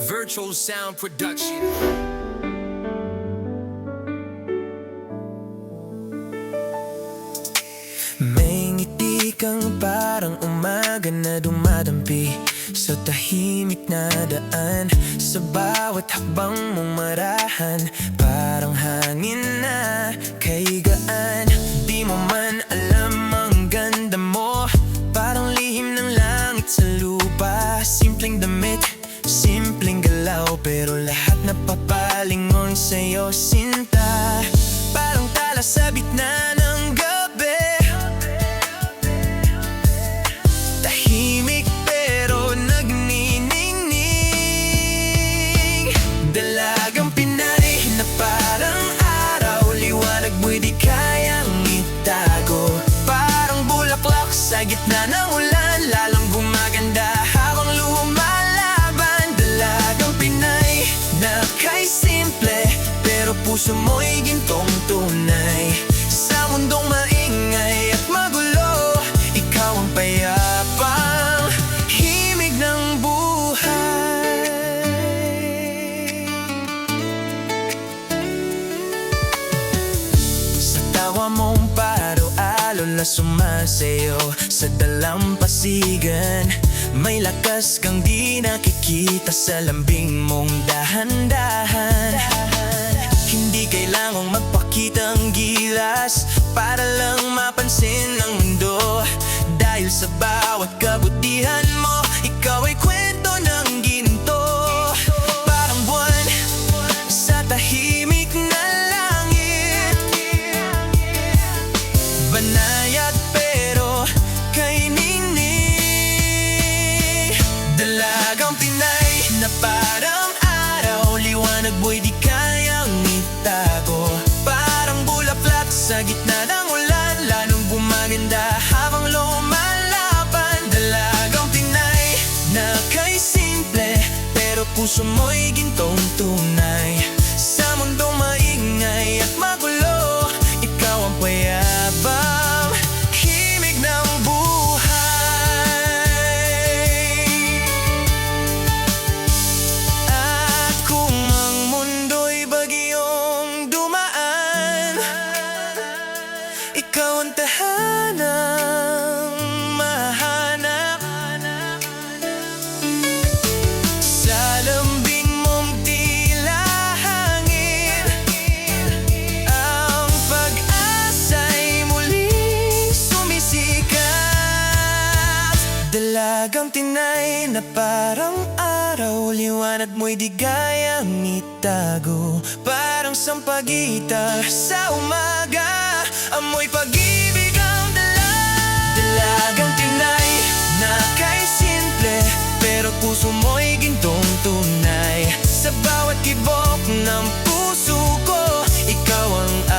Virtual Sound Production. May ngiti kang parang umaga na dumadampi sa tahimik na daan. Sa bawat hakbang mong marahan, parang hangin na kay gaan. Di mo man alam ang ganda mo, parang lihim ng langit sa lupa. Simpleng damit, simpleng galaw, pero lahat napapalingon sa'yo, sinta. Parang tala sa bitna ng gabi, tahimik pero nagniningning. Dalagang Pinay na parang araw, liwanag mo'y di kayang itago. Parang bulaklak sa gitna ng ulan, lalong gumaganda habang lumalaban. Dalagang Pinay na kay simple, pero puso mo'y gintong tunay. Sa mundong maingay at magulo, ikaw ang payapang himig ng buhay. Sa tawa mong paro-alo na sumasayo sa dalampasigan, may lakas kang di nakikita sa lambing mong dahan-dahan. Hindi kailangang magpakita ang gilas para lang mapansin ng mundo. Dahil sa bawat kabutihan mo, ikaw ay kwento ng ginto. Parang buwan sa tahimik na langit, banayad pero kay ningning. Dalagang Pinay na parang araw, liwanag mo'y di kayang itago. Parang bulaklak sa gitna ng ulan, lalong gumaganda habang lumalaban. Dalagang Pinay na kay simple, pero puso mo'y gintong tunay. Sa mundong maingay at magulo, ikaw ang payapang himig ng buhay. At kung ang mundo'y bagyong dumaan, ikaw ang tahanang mahanap. Sa lambing mong tila hangin, ang pag-asa'y muling sumisikat. Dalagang Pinay na parang araw, liwanag mo'y di kayang itago. Parang sampagita sa umaga, amoy pag-ibig ang dala. Dalagang Pinay na kay simple, pero puso mo'y gintong tunay. Sa bawat tibok ng puso ko, ikaw ang